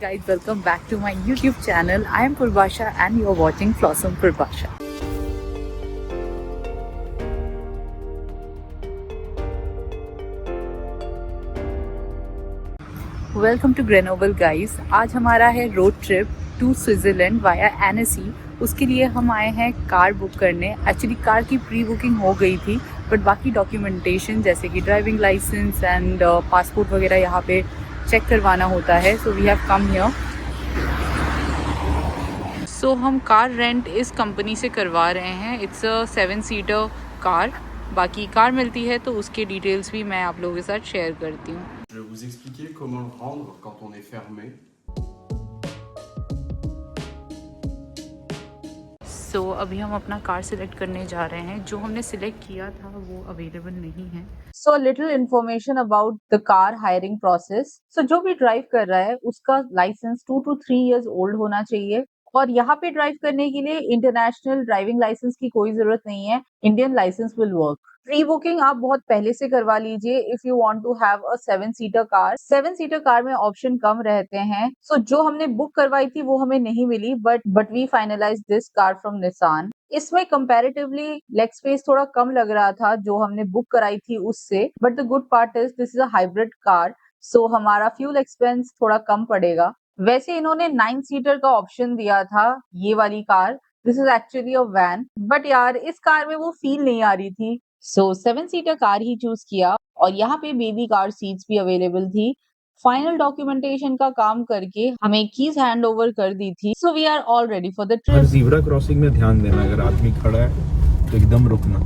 guys, welcome back to my YouTube channel. I am Purbasha and you are watching Blossom Purbasha. Welcome to Grenoble guys. आज हमारा है road trip to Switzerland via Annecy. उसके लिए हम आए हैं car book करने। Actually car की प्री बुकिंग हो गई थी, बट बाकी डॉक्यूमेंटेशन जैसे कि ड्राइविंग लाइसेंस एंड पासपोर्ट वगैरह यहाँ पे चेक करवाना होता है। So we have come here. So हम कार रेंट इस कंपनी से करवा रहे हैं। It's a 7 seater car. बाकी कार मिलती है तो उसके डिटेल्स भी मैं आप लोगों के साथ शेयर करती हूँ। Je vais vous expliquer comment le rendre quand on est fermé. सो अभी हम अपना कार सिलेक्ट करने जा रहे हैं। जो हमने सिलेक्ट किया था वो अवेलेबल नहीं है। So little information about the car hiring process. So जो भी ड्राइव कर रहा है उसका लाइसेंस 2 to 3 इयर्स ओल्ड होना चाहिए। और यहाँ पे ड्राइव करने के लिए इंटरनेशनल ड्राइविंग लाइसेंस की कोई जरूरत नहीं है। Indian license will work. Pre booking आप बहुत पहले से करवा लीजिए if you want to have a 7 seater car. 7 seater car में ऑप्शन कम रहते हैं। सो जो हमने बुक करवाई थी वो हमें नहीं मिली, but we finalize this car from Nissan. इसमें कंपैरेटिवली लेग स्पेस थोड़ा कम लग रहा था जो हमने बुक कराई थी उससे, but the good part is this is a hybrid car, so हमारा फ्यूल एक्सपेंस थोड़ा कम पड़ेगा। वैसे इन्होंने 9 सीटर का ऑप्शन दिया था ये वाली car. This is actually a van, but यार इस कार में वो फील नहीं आ रही थी। सो 7 सीटर कार ही चूज किया और यहाँ पे बेबी कार सीट्स भी अवेलेबल थी। फाइनल डॉक्यूमेंटेशन का काम करके हमें कीज हैंड ओवर कर दी थी। So we are all ready for the trip. हर ज़ीब्रा क्रॉसिंग में ध्यान देना, अगर आदमी खड़ा है तो एकदम रुकना।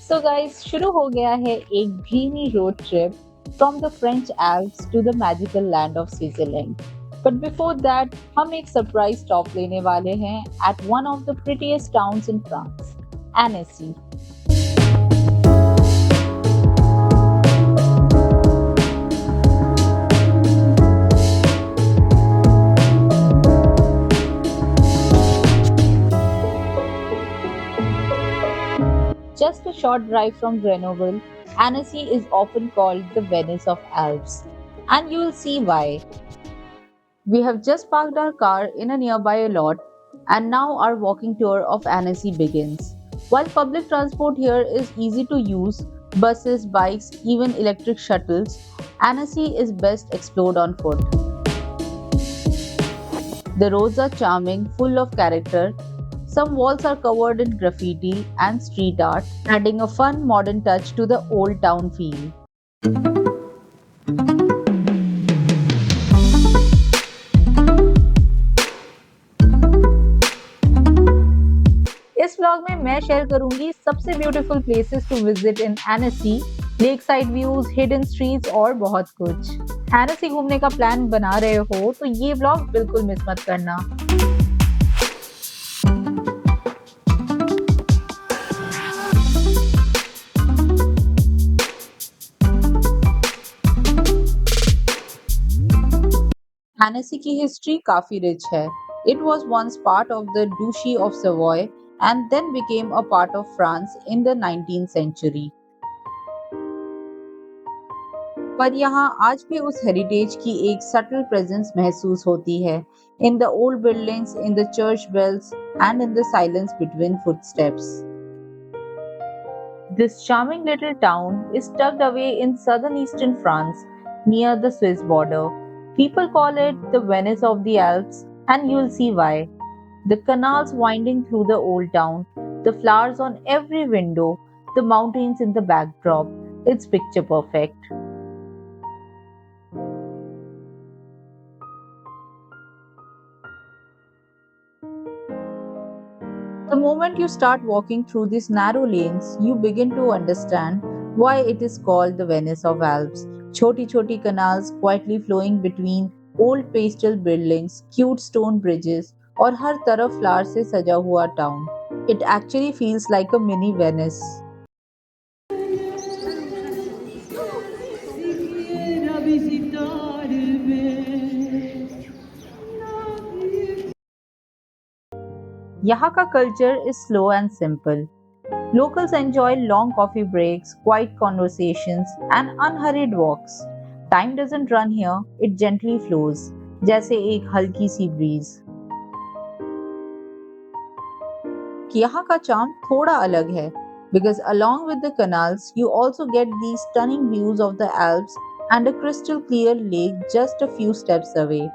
सो गाइस, शुरू हो गया है एक dreamy road trip from the French Alps to the magical land of Switzerland. But before that हम एक सरप्राइज स्टॉप लेने वाले हैं at one of the prettiest towns in France, Annecy. Just a short drive from Grenoble, Annecy is often called the Venice of Alps, and you will see why. We have just parked our car in a nearby lot, and now our walking tour of Annecy begins. While public transport here is easy to use, buses, bikes, even electric shuttles, Annecy is best explored on foot. The roads are charming, full of character. Some walls are covered in graffiti and street art, adding a fun modern touch to the old town feel. इस vlog में मैं share करूंगी सबसे beautiful places to visit in Annecy, lake side views, hidden streets और बहुत कुछ। Annecy घूमने का प्लान बना रहे हो तो ये व्लॉग बिल्कुल मिस मत करना। Annecy की हिस्ट्री काफी रिच है। It was once part of the Duchy of Savoy and then became a part of France in the 19th century. पर यहाँ आज भी उस हेरिटेज की एक सटल प्रेजेंस महसूस होती है, in the old buildings, in the church bells and in the silence between footsteps. This charming little town is tucked away in southern eastern France, near the Swiss border. People call it the Venice of the Alps, and you'll see why. The canals winding through the old town, the flowers on every window, the mountains in the backdrop. It's picture perfect. The moment you start walking through these narrow lanes, you begin to understand why it is called the Venice of Alps. Choti canals quietly flowing between old pastel buildings, cute stone bridges, और हर तरफ flower से सजा हुआ town. It actually feels like a mini Venice. यहाँ का culture is slow and simple. Locals enjoy long coffee breaks, quiet conversations, and unhurried walks. Time doesn't run here, it gently flows, जैसे एक हल्की सी breeze. यहाँ का charm थोड़ा अलग है, because along with the canals, you also get these stunning views of the Alps and a crystal clear lake just a few steps away.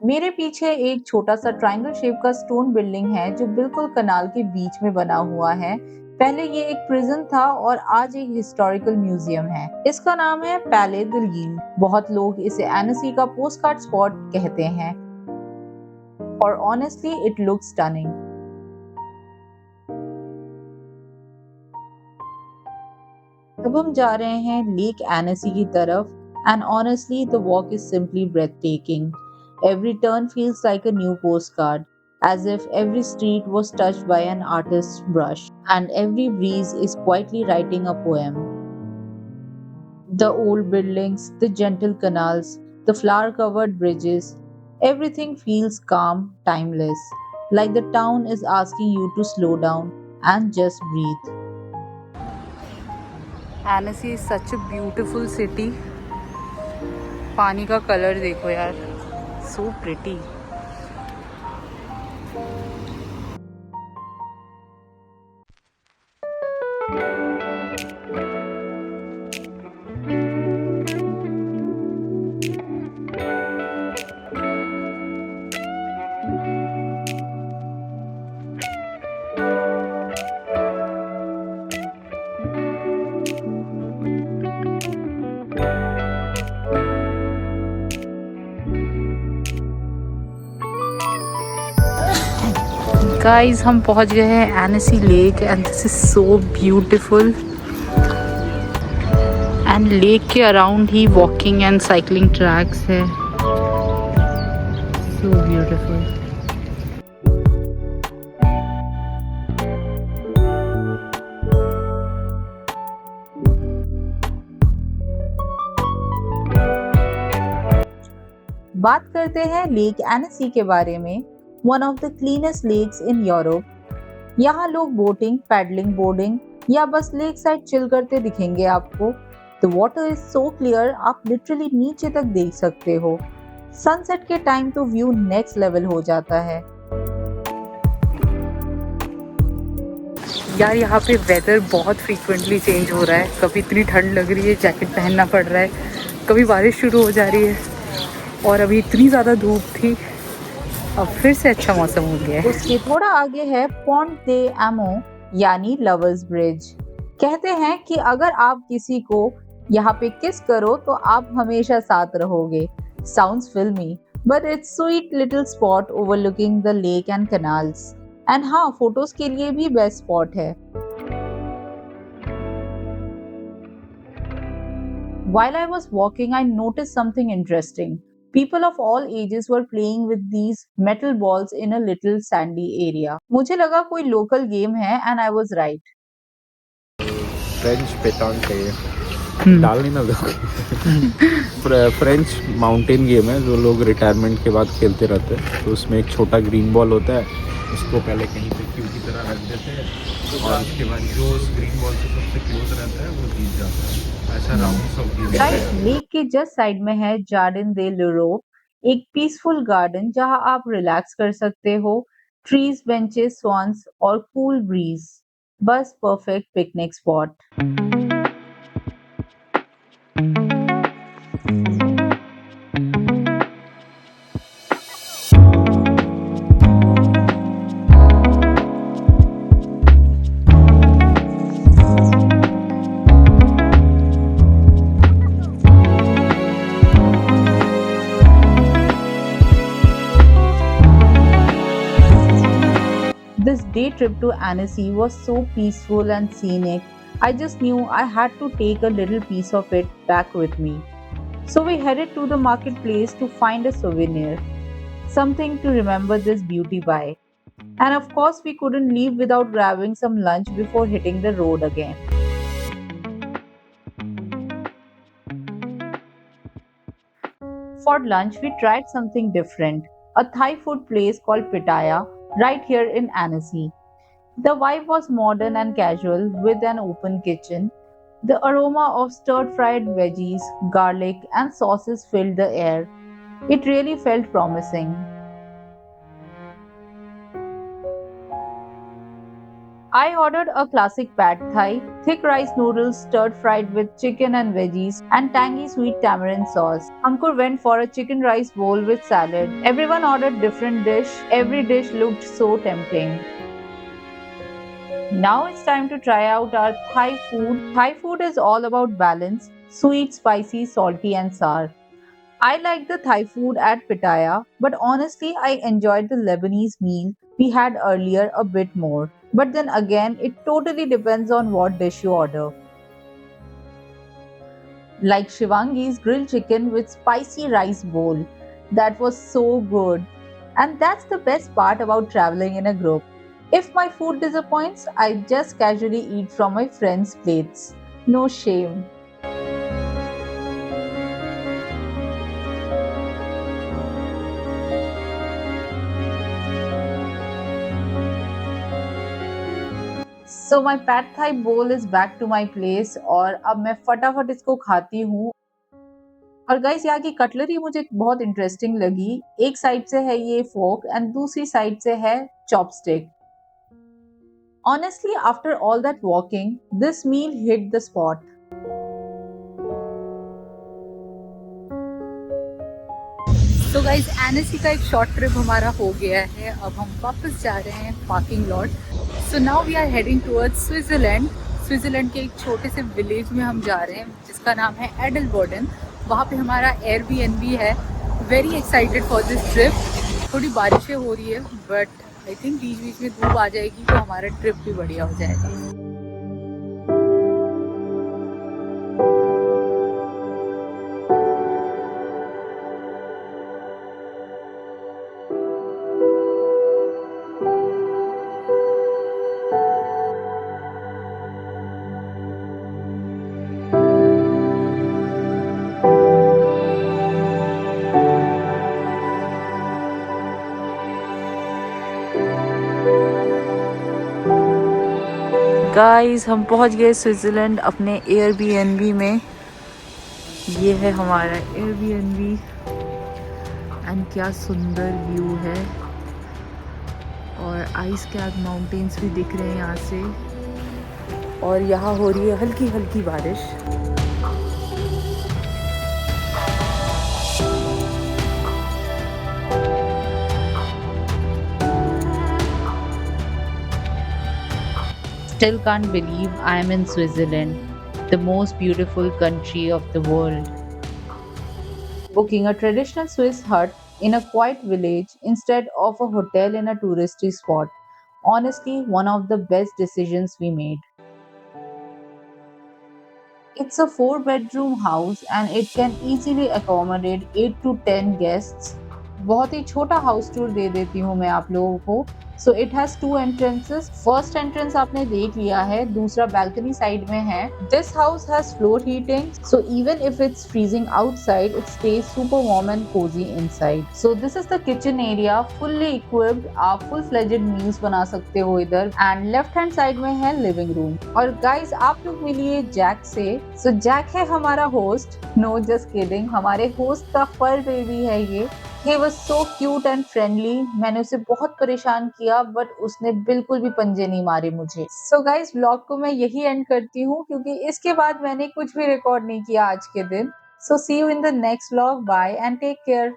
मेरे पीछे एक छोटा सा ट्रायंगल शेप का स्टोन बिल्डिंग है जो बिल्कुल कनाल के बीच में बना हुआ है। पहले ये एक प्रिजन था और आज एक हिस्टोरिकल म्यूजियम है। इसका नाम है पैले द लील। बहुत लोग इसे एनेसी का पोस्टकार्ड स्पॉट कहते हैं और ऑनेस्टली इट लुक्स स्टनिंग। अब हम जा रहे हैं लेक एनेसी की तरफ and honestly the walk is simply ब्रेथटेकिंग। Every turn feels like a new postcard, as if every street was touched by an artist's brush, and every breeze is quietly writing a poem. The old buildings, the gentle canals, the flower-covered bridges, everything feels calm, timeless, like the town is asking you to slow down and just breathe. Annecy is such a beautiful city. पानी का colour देखो यार, so pretty. Guys हम पहुंच गए हैं Annecy lake and this is so beautiful and lake के around ही वॉकिंग एंड साइकिलिंग ट्रैक्स है। So beautiful. बात करते हैं लेक एनेसी के बारे में। One of the cleanest lakes in Europe. यहाँ लोग बोटिंग, पैडलिंग, बोर्डिंग या बस लेक साइड चिल करते दिखेंगे आपको। The water is so clear, आप लिटरली नीचे तक देख सकते हो। सनसेट के टाइम तो व्यू नेक्स्ट लेवल हो जाता है। यार यहाँ पे वेदर बहुत फ्रीक्वेंटली चेंज हो रहा है। कभी इतनी ठंड लग रही है, जैकेट पहनना पड़ रहा है, कभी बारिश शुरू हो जा रही है और अभी इतनी ज़्यादा धूप थी, अब फिर से अच्छा मौसम हो गया है। उसके थोड़ा आगे है पॉन्ट दे एमो यानी लवर्स ब्रिज। कहते हैं कि अगर आप किसी को यहाँ पे किस करो तो आप हमेशा साथ रहोगे। साउंड्स फिल्मी but it's sweet little spot overlooking the lake and canals. And हाँ, फोटोज के लिए भी बेस्ट स्पॉट है। While I was walking, I noticed something interesting. People of all ages were playing with these metal balls in a little sandy area. मुझे लगा कोई local game है and I was right. French petanque है ये, डालनी ना दो। French mountain game है जो लोग रिटायरमेंट के बाद खेलते रहते हैं। तो उसमें एक छोटा ग्रीन बॉल होता है, उसको पहले कहीं पे क्यू की तरह रख देते हैं और उसके बाद जो उस ग्रीन बॉल से सबसे क्लोज रहता है वो जीत जाता है। ऐसा राउंड्स ऑफ गेम है। लेक के जस्ट साइड में है जार्डिन दे यूरोप, एक पीसफुल गार्डन जहां आप रिलैक्स कर सकते हो। ट्रीज, बेंचेस, स्वॉन्स और कूल ब्रीज, बस perfect picnic spot. This day trip to Annecy was so peaceful and scenic. I just knew I had to take a little piece of it back with me. So we headed to the marketplace to find a souvenir, something to remember this beauty by. And of course, we couldn't leave without grabbing some lunch before hitting the road again. For lunch, we tried something different. A Thai food place called Pitaya right here in Annecy. The vibe was modern and casual with an open kitchen. The aroma of stir-fried veggies, garlic, and sauces filled the air. It really felt promising. I ordered a classic pad thai, thick rice noodles stir fried with chicken and veggies, and tangy sweet tamarind sauce. Ankur went for a chicken rice bowl with salad. Everyone ordered different dish. Every dish looked so tempting. Now it's time to try out our Thai food. Thai food is all about balance, sweet, spicy, salty, and sour. I like the Thai food at Pitaya, but honestly, I enjoyed the Lebanese meal we had earlier a bit more. But then again, it totally depends on what dish you order. Like Shivangi's grilled chicken with spicy rice bowl. That was so good. And that's the best part about traveling in a group. If my food disappoints, I just casually eat from my friends' plates. No shame. So my pad thai bowl is back to my place और अब मैं फटाफट इसको खाती हूँ। और guys यहाँ की कटलरी मुझे बहुत इंटरेस्टिंग लगी। एक साइड से है ये फोक एंड दूसरी साइड से है chopstick. Honestly, after all that walking, this meal hit the spot. तो गाइस एनएससी का एक शॉर्ट ट्रिप हमारा हो गया है। अब हम वापस जा रहे हैं parking lot. So now we are heading towards Switzerland. Switzerland के एक छोटे से विलेज में हम जा रहे हैं जिसका नाम है एडलबर्डन। वहाँ पे हमारा एयरबीएनबी है। Very excited for this trip. थोड़ी बारिशें हो रही है बट आई थिंक बीच बीच में धूप आ जाएगी तो हमारा ट्रिप भी बढ़िया हो जाएगा। गाइस हम पहुंच गए स्विट्ज़रलैंड अपने एयरबीएनबी में। ये है हमारा एयरबीएनबी एंड क्या सुंदर व्यू है और आइस कैप माउंटेन्स भी दिख रहे हैं यहाँ से और यहाँ हो रही है हल्की हल्की बारिश। Still can't believe I am in Switzerland, the most beautiful country of the world. Booking a traditional Swiss hut in a quiet village instead of a hotel in a touristy spot. Honestly, one of the best decisions we made. It's a 4-bedroom house and it can easily accommodate 8 to 10 guests. बहुत ही छोटा house tour दे देती हूँ मैं आप लोगों को। So it has 2 entrances. First entrance आपने देख लिया है, दूसरा बैल्कनी साइड में है। This house has floor heating, so even if it's freezing outside it stays super warm and cosy inside. So this is the kitchen area, fully equipped. आप full fledged meals बना सकते हो इधर। And left hand side में है living room. और guys आप लोग मिलिए जैक से। सो जैक है हमारा होस्ट। नो जस्ट किडिंग, हमारे होस्ट का फर बेबी है ये। He was so cute and friendly. मैंने उसे बहुत परेशान किया बट उसने बिल्कुल भी पंजे नहीं मारे मुझे। So guys, व्लॉग को मैं यही एंड करती हूँ क्योंकि इसके बाद मैंने कुछ भी रिकॉर्ड नहीं किया आज के दिन। So see you in the next vlog. Bye and take care.